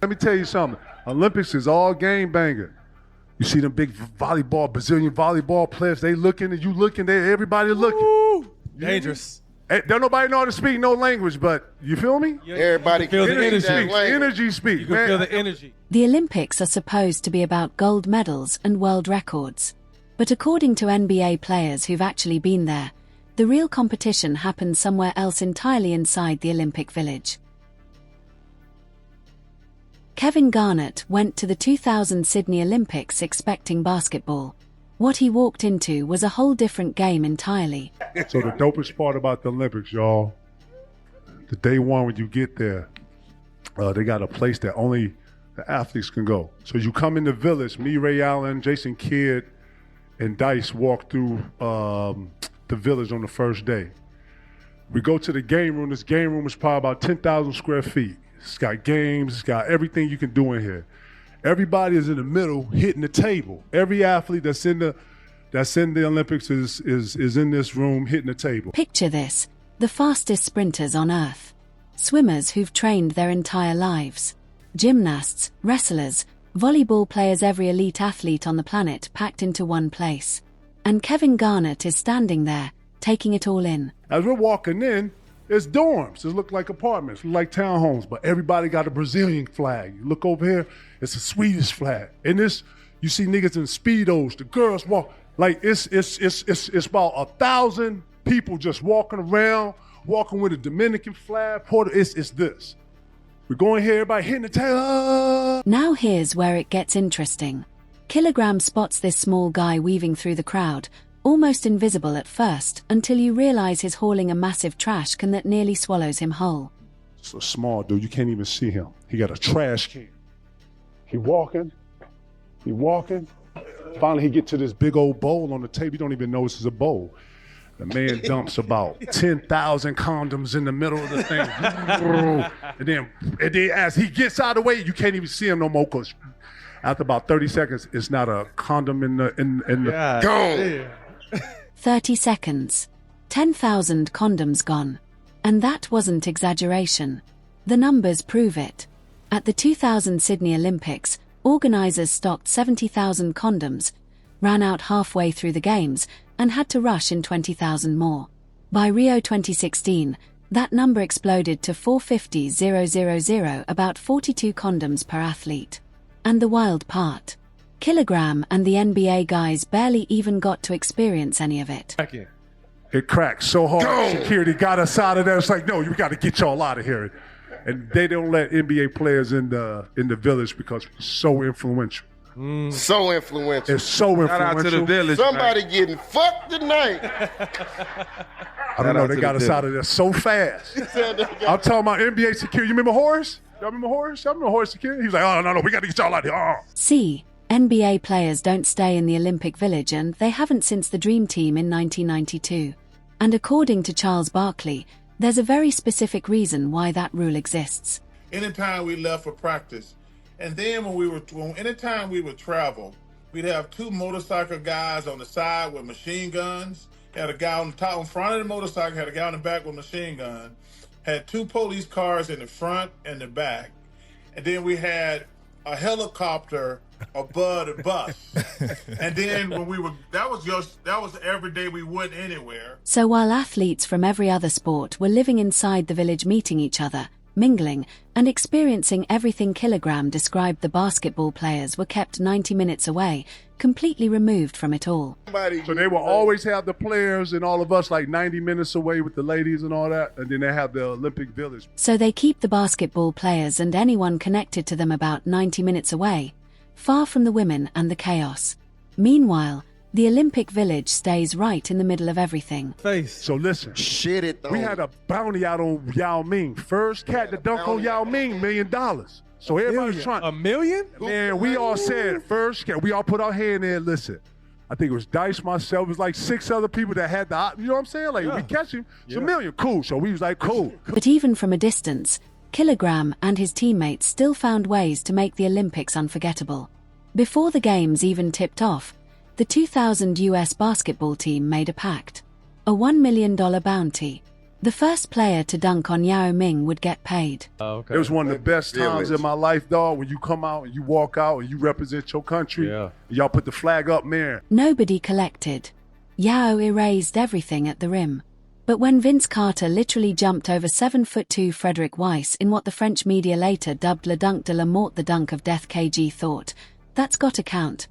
Let me tell you something. Olympics is all game banger. You see them big volleyball, Brazilian volleyball players, they looking and you looking, everybody looking. Ooh, dangerous. Don't nobody know how to speak no language, but you feel me? Everybody feel the energy. Energy speak, You can man. feel the energy. The Olympics are supposed to be about gold medals and world records. But according to NBA players who've actually been there, the real competition happens somewhere else entirely inside the Olympic Village. Kevin Garnett went to the 2000 Sydney Olympics expecting basketball. What he walked into was a whole different game entirely. So the dopest part about the Olympics, y'all, the day one when you get there, they got a place that only the athletes can go. So you come in the village, me, Ray Allen, Jason Kidd, and Dice walk through the village on the first day. We go to the game room. This game room is probably about 10,000 square feet. It's got games, it's got everything you can do in here. Everybody is in the middle hitting the table. Every athlete that's in the Olympics is in this room hitting the table. Picture this, the fastest sprinters on Earth. Swimmers who've trained their entire lives. Gymnasts, wrestlers, volleyball players, every elite athlete on the planet packed into one place. And Kevin Garnett is standing there, taking it all in. As we're walking in, it's dorms. It look like apartments, look like townhomes, but everybody got a Brazilian flag. You look over here, it's a Swedish flag. And this, you see niggas in Speedos, the girls walk, like it's about 1,000 people just walking around, walking with a Dominican flag. It's this. We're going here, everybody hitting the tail. Now here's where it gets interesting. Kilogram spots this small guy weaving through the crowd, almost invisible at first, until you realize he's hauling a massive trash can that nearly swallows him whole. It's a small dude, you can't even see him. He got a trash can. He walking. Finally, he get to this big old bowl on the table. You don't even know this is a bowl. The man dumps about 10,000 condoms in the middle of the thing. and then as he gets out of the way, you can't even see him no more, because after about 30 seconds, it's not a condom in the gone. 30 seconds. 10,000 condoms gone. And that wasn't exaggeration. The numbers prove it. At the 2000 Sydney Olympics, organizers stocked 70,000 condoms, ran out halfway through the games, and had to rush in 20,000 more. By Rio 2016, that number exploded to 450,000, about 42 condoms per athlete. And the wild part, Kilogram and the NBA guys barely even got to experience any of it. It cracked so hard, security got us out of there. It's like, no, you got to get y'all out of here. And they don't let NBA players in the village because it's so influential. So influential. It's so influential. Shout out to the village. Somebody getting fucked tonight. I don't know, they got us out of there so fast. I'm talking about NBA security. You remember Horace? Y'all remember Horace? Y'all remember Horace security? He was like, oh, no, we got to get y'all out of here. Oh. See, NBA players don't stay in the Olympic Village, and they haven't since the Dream Team in 1992. And according to Charles Barkley, there's a very specific reason why that rule exists. Anytime we left for practice, and then anytime we would travel, we'd have two motorcycle guys on the side with machine guns. Had a guy on the top, in front of the motorcycle, had a guy on the back with a machine gun. Had two police cars in the front and the back. And then we had a helicopter above the bus. And then when that was every day we went anywhere. So while athletes from every other sport were living inside the village, meeting each other, mingling, and experiencing everything, Kilogram described the basketball players were kept 90 minutes away, completely removed from it all. So they will always have the players and all of us like 90 minutes away with the ladies and all that, and then they have the Olympic Village. So they keep the basketball players and anyone connected to them about 90 minutes away, far from the women and the chaos. Meanwhile, the Olympic Village stays right in the middle of everything. So listen, shit it though. We had a bounty out on Yao Ming. First cat to dunk on Yao Ming, $1 million. So everybody's trying. $1 million? Man, we all said first cat. We all put our hand in there. Listen, I think it was Dice, myself. It was like 6 other people that had the. You know what I'm saying? Like we catch him, it's $1 million. Cool. So we was like, cool. But even from a distance, Kilogram and his teammates still found ways to make the Olympics unforgettable. Before the games even tipped off, the 2000 US basketball team made a pact. A $1 million bounty. The first player to dunk on Yao Ming would get paid. Oh, okay. It was one of the best times in my life, dog, when you come out and you walk out and you represent your country. Yeah. Y'all put the flag up, man. Nobody collected. Yao erased everything at the rim. But when Vince Carter literally jumped over 7'2" Frederick Weiss in what the French media later dubbed Le Dunk de la Mort, the dunk of death, KG thought, that's gotta count.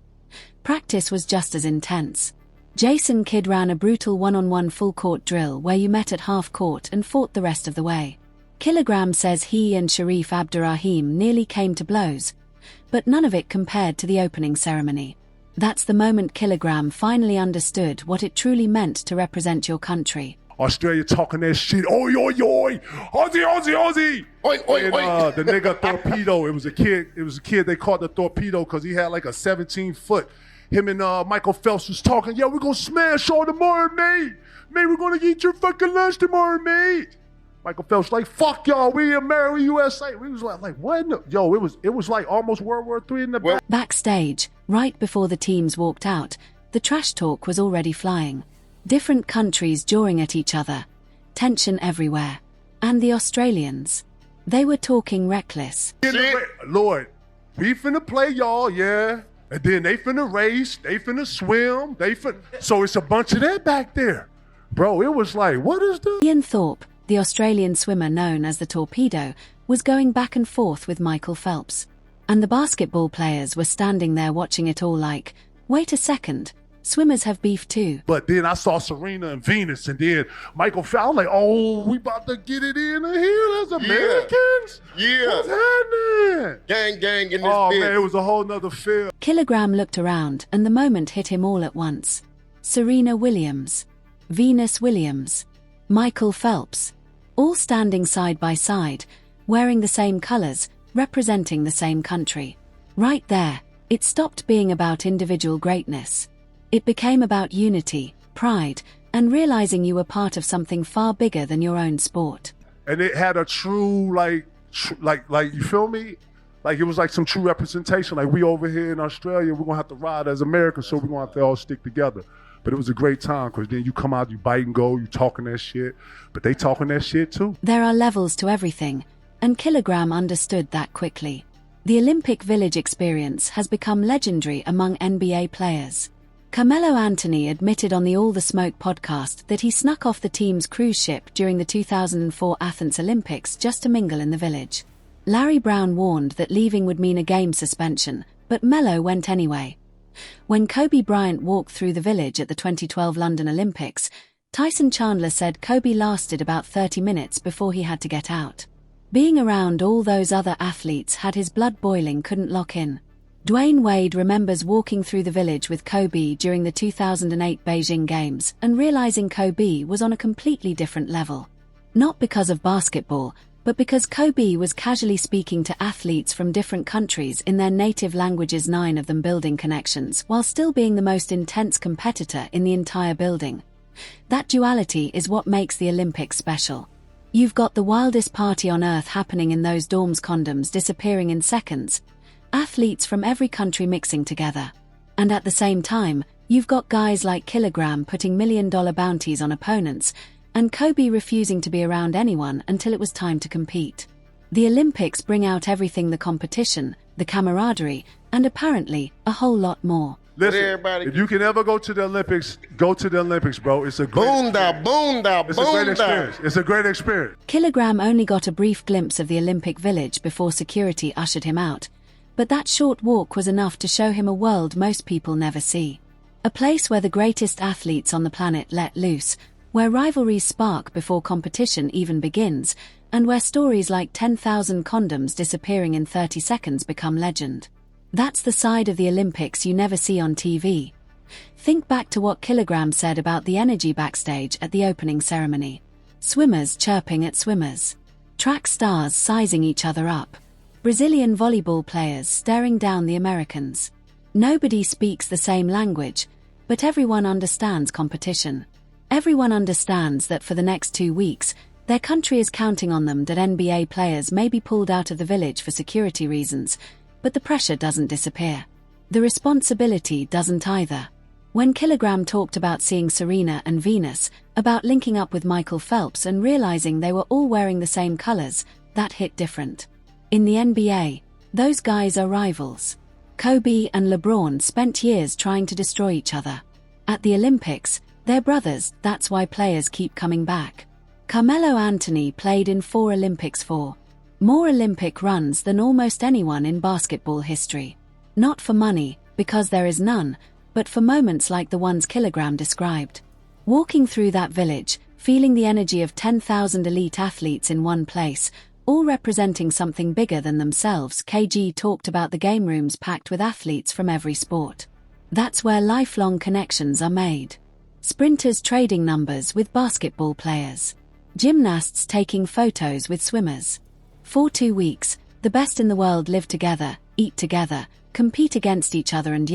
Practice was just as intense. Jason Kidd ran a brutal one-on-one full-court drill where you met at half-court and fought the rest of the way. Kilogram says he and Sharif Abdurrahim nearly came to blows, but none of it compared to the opening ceremony. That's the moment Kilogram finally understood what it truly meant to represent your country. Australia talking that shit. Oi, oi, oi. Aussie, Aussie, Aussie. Oi, oi, And oi. the nigga Torpedo, it was a kid they called the Torpedo because he had like a 17-foot. Him and Michael Phelps was talking, we're going to smash all tomorrow, mate. Mate, we're going to eat your fucking lunch tomorrow, mate. Michael Phelps like, fuck y'all, we America, USA. We was like what? In the? Yo, it was like almost World War III in the back. Backstage, right before the teams walked out, the trash talk was already flying. Different countries jawing at each other. Tension everywhere. And the Australians. They were talking reckless. Lord, we finna play y'all, yeah. And then they finna race, they finna swim, so it's a bunch of that back there. Bro, it was like, what is this? Ian Thorpe, the Australian swimmer known as the Torpedo, was going back and forth with Michael Phelps. And the basketball players were standing there watching it all like, wait a second, swimmers have beef too. But then I saw Serena and Venus, and then Michael Phelps. I was like, oh, we about to get it in here as Americans? Yeah. What's happening? Gang in this Oh, bitch. man, it was a whole nother feel. Kilogram looked around and the moment hit him all at once. Serena Williams, Venus Williams, Michael Phelps, all standing side by side, wearing the same colors, representing the same country. Right there, it stopped being about individual greatness. It became about unity, pride, and realizing you were part of something far bigger than your own sport. And it had a true, like you feel me? Like it was like some true representation. Like we over here in Australia, we're gonna have to ride as Americans, so we're gonna have to all stick together. But it was a great time because then you come out, you bite and go, you talking that shit, but they talking that shit too. There are levels to everything, and Kilogram understood that quickly. The Olympic Village experience has become legendary among NBA players. Carmelo Anthony admitted on the All the Smoke podcast that he snuck off the team's cruise ship during the 2004 Athens Olympics just to mingle in the village. Larry Brown warned that leaving would mean a game suspension, but Melo went anyway. When Kobe Bryant walked through the village at the 2012 London Olympics, Tyson Chandler said Kobe lasted about 30 minutes before he had to get out. Being around all those other athletes had his blood boiling, couldn't lock in. Dwayne Wade remembers walking through the village with Kobe during the 2008 Beijing Games and realizing Kobe was on a completely different level. Not because of basketball, but because Kobe was casually speaking to athletes from different countries in their native languages, 9 of them building connections while still being the most intense competitor in the entire building. That duality is what makes the Olympics special. You've got the wildest party on earth happening in those dorms, condoms disappearing in seconds, athletes from every country mixing together. And at the same time, you've got guys like Kilogram putting $1 million bounties on opponents, and Kobe refusing to be around anyone until it was time to compete. The Olympics bring out everything: the competition, the camaraderie, and apparently, a whole lot more. Listen, Everybody- if you can ever go to the Olympics, go to the Olympics, bro. It's a great Boonda. It's a great experience. It's a great experience. Kilogram only got a brief glimpse of the Olympic Village before security ushered him out, but that short walk was enough to show him a world most people never see. A place where the greatest athletes on the planet let loose, where rivalries spark before competition even begins, and where stories like 10,000 condoms disappearing in 30 seconds become legend. That's the side of the Olympics you never see on TV. Think back to what Kilogram said about the energy backstage at the opening ceremony. Swimmers chirping at swimmers. Track stars sizing each other up. Brazilian volleyball players staring down the Americans. Nobody speaks the same language, but everyone understands competition. Everyone understands that for the next 2 weeks, their country is counting on them, that NBA players may be pulled out of the village for security reasons, but the pressure doesn't disappear. The responsibility doesn't either. When Kilogram talked about seeing Serena and Venus, about linking up with Michael Phelps and realizing they were all wearing the same colors, that hit different. In the NBA, those guys are rivals. Kobe and LeBron spent years trying to destroy each other. At the Olympics, they're brothers, that's why players keep coming back. Carmelo Anthony played in 4 Olympics, 4 more Olympic runs than almost anyone in basketball history. Not for money, because there is none, but for moments like the ones Kilogram described. Walking through that village, feeling the energy of 10,000 elite athletes in one place, all representing something bigger than themselves. KG talked about the game rooms packed with athletes from every sport. That's where lifelong connections are made. Sprinters trading numbers with basketball players. Gymnasts taking photos with swimmers. For 2 weeks, the best in the world live together, eat together, compete against each other and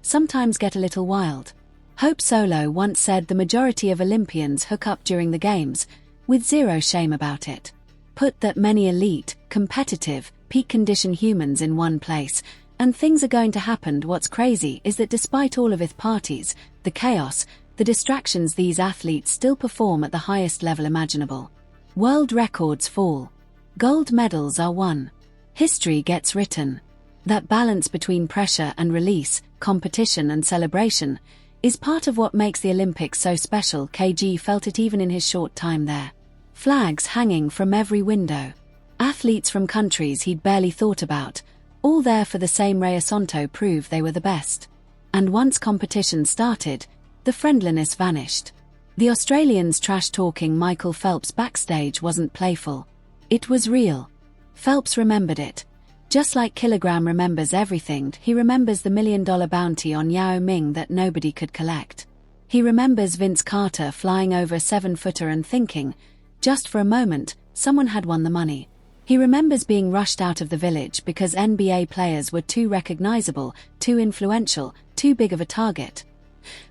sometimes get a little wild. Hope Solo once said the majority of Olympians hook up during the games, with zero shame about it. Put that many elite, competitive, peak condition humans in one place, and things are going to happen. What's crazy is that despite all of its parties, the chaos, the distractions, these athletes still perform at the highest level imaginable. World records fall. Gold medals are won. History gets written. That balance between pressure and release, competition and celebration, is part of what makes the Olympics so special. KG felt it even in his short time there. Flags hanging from every window. Athletes from countries he'd barely thought about, all there for the same Rayasanto prove they were the best. And once competition started, the friendliness vanished. The Australians trash-talking Michael Phelps backstage wasn't playful. It was real. Phelps remembered it. Just like Kilogram remembers everything, he remembers the $1 million bounty on Yao Ming that nobody could collect. He remembers Vince Carter flying over a 7-footer and thinking, just for a moment, someone had won the money. He remembers being rushed out of the village because NBA players were too recognizable, too influential, too big of a target.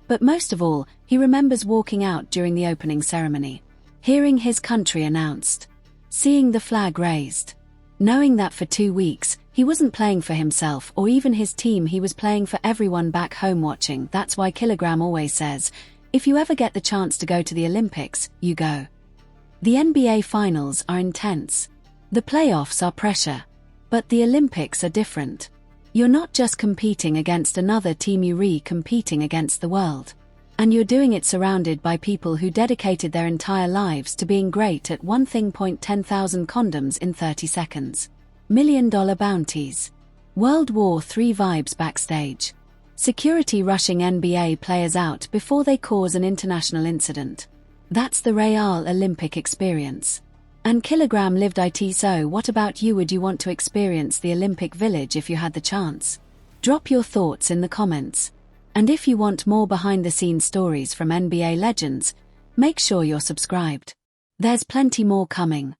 But most of all, he remembers walking out during the opening ceremony, hearing his country announced, seeing the flag raised, knowing that for 2 weeks, he wasn't playing for himself or even his team, he was playing for everyone back home watching. That's why Kilogram always says, if you ever get the chance to go to the Olympics, you go. The NBA finals are intense. The playoffs are pressure. But the Olympics are different. You're not just competing against another team, you're competing against the world. And you're doing it surrounded by people who dedicated their entire lives to being great at one thing. 10,000 condoms in 30 seconds. $1 million bounties. World War III vibes backstage. Security rushing NBA players out before they cause an international incident. That's the Real Olympic experience. And Kilogram lived it. So what about you? Would you want to experience the Olympic Village if you had the chance? Drop your thoughts in the comments. And if you want more behind-the-scenes stories from NBA legends, make sure you're subscribed. There's plenty more coming.